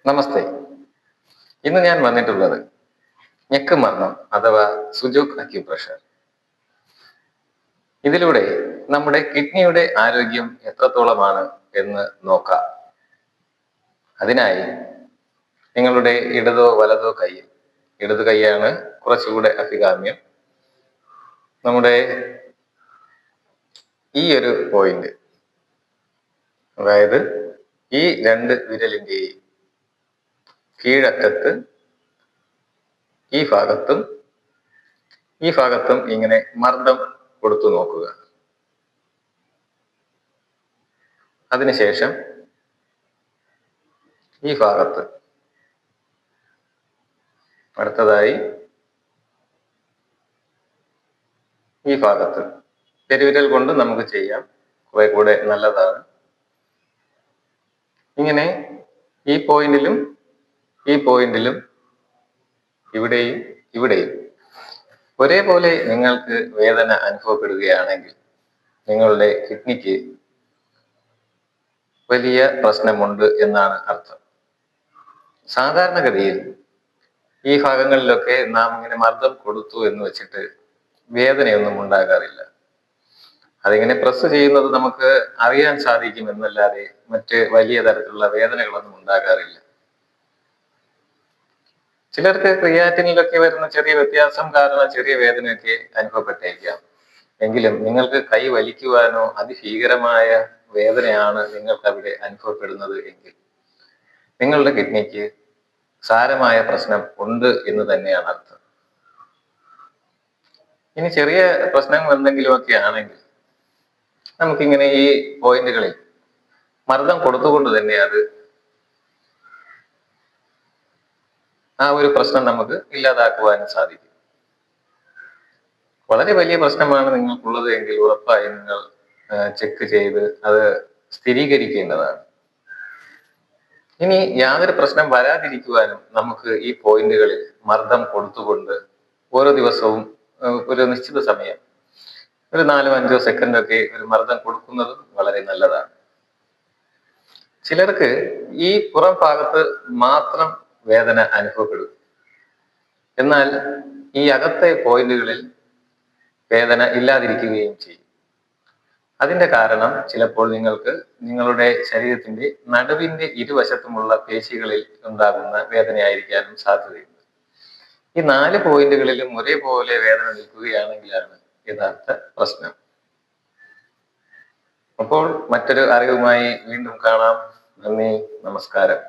നമസ്തേ. ഇന്ന് ഞാൻ വന്നിട്ടുള്ളത് ഞെക്ക് മർദ്ദം അഥവാ സുജോക്ക് അക്യുപ്രഷർ. ഇതിലൂടെ നമ്മുടെ കിഡ്നിയുടെ ആരോഗ്യം എത്രത്തോളമാണ് എന്ന് നോക്കാം. അതിനായി നിങ്ങളുടെ ഇടതോ വലതോ കൈയിൽ, ഇടത് കൈയാണ് കുറച്ചുകൂടെ അഭികാമ്യം, നമ്മുടെ ഈ ഒരു പോയിന്റ്, അതായത് ഈ രണ്ട് വിരലിന്റെയും കീഴറ്റത്ത് ഈ ഭാഗത്തും ഇങ്ങനെ മർദ്ദം കൊടുത്തു നോക്കുക. അതിനുശേഷം ഈ ഭാഗത്ത്, അടുത്തതായി ഈ ഭാഗത്ത് പെരുവിരൽ കൊണ്ട് നമുക്ക് ചെയ്യാം, കുറെ കൂടെ നല്ലതാണ്. ഇങ്ങനെ ഈ പോയിന്റിലും ഇവിടെയും ഒരേപോലെ നിങ്ങൾക്ക് വേദന അനുഭവപ്പെടുകയാണെങ്കിൽ നിങ്ങളുടെ കിഡ്നിക്ക് വലിയ പ്രശ്നമുണ്ട് എന്നാണ് അർത്ഥം. സാധാരണഗതിയിൽ ഈ ഭാഗങ്ങളിലൊക്കെ നാം ഇങ്ങനെ മർദ്ദം കൊടുത്തു എന്ന് വെച്ചിട്ട് വേദനയൊന്നും ഉണ്ടാകാറില്ല. അതിങ്ങനെ പ്രസ് ചെയ്യുന്നത് നമുക്ക് അറിയാൻ സാധിക്കും എന്നല്ലാതെ മറ്റ് വലിയ തരത്തിലുള്ള വേദനകളൊന്നും ഉണ്ടാകാറില്ല. ചിലർക്ക് ക്രിയാറ്റിനിലൊക്കെ വരുന്ന ചെറിയ വ്യത്യാസം കാരണം ചെറിയ വേദനയൊക്കെ അനുഭവപ്പെട്ടേക്കാം. എങ്കിലും നിങ്ങൾക്ക് കൈ വലിക്കുവാനോ അതിഭീകരമായ വേദനയാണ് നിങ്ങൾക്ക് അവിടെ അനുഭവപ്പെടുന്നത് എങ്കിൽ നിങ്ങളുടെ കിഡ്നിക്ക് സാരമായ പ്രശ്നം ഉണ്ട് എന്ന് തന്നെയാണ് അർത്ഥം. ഇനി ചെറിയ പ്രശ്നങ്ങൾ എന്തെങ്കിലുമൊക്കെ ആണെങ്കിൽ നമുക്കിങ്ങനെ ഈ പോയിന്റുകളിൽ മർദ്ദം കൊടുത്തുകൊണ്ട് തന്നെ ആ ഒരു പ്രശ്നം നമുക്ക് ഇല്ലാതാക്കുവാനും സാധിക്കും. വളരെ വലിയ പ്രശ്നമാണ് നിങ്ങൾക്കുള്ളത് എങ്കിൽ ഉറപ്പായും നിങ്ങൾ ചെക്ക് ചെയ്ത് അത് സ്ഥിരീകരിക്കേണ്ടതാണ്. ഇനി യാതൊരു പ്രശ്നം വരാതിരിക്കുവാനും നമുക്ക് ഈ പോയിന്റുകളിൽ മർദ്ദം കൊടുത്തുകൊണ്ട് ഓരോ ദിവസവും ഒരു നിശ്ചിത സമയം, ഒരു 4-5 സെക്കൻഡൊക്കെ ഒരു മർദ്ദം കൊടുക്കുന്നതും വളരെ നല്ലതാണ്. ചിലർക്ക് ഈ പുറം ഭാഗത്ത് മാത്രം വേദന അനുഭവപ്പെടും, എന്നാൽ ഈ അകത്തെ പോയിന്റുകളിൽ വേദന ഇല്ലാതിരിക്കുകയും ചെയ്യും. അതിന്റെ കാരണം ചിലപ്പോൾ നിങ്ങൾക്ക് നിങ്ങളുടെ ശരീരത്തിന്റെ നടുവിന്റെ ഇരുവശത്തുമുള്ള പേശികളിൽ ഉണ്ടാകുന്ന വേദനയായിരിക്കാനും സാധ്യതയുണ്ട്. ഈ 4 പോയിന്റുകളിലും ഒരേപോലെ വേദന നിൽക്കുകയാണെങ്കിലാണ് യഥാർത്ഥ പ്രശ്നം. അപ്പോൾ മറ്റൊരു അറിവുമായി വീണ്ടും കാണാം. നന്ദി, നമസ്കാരം.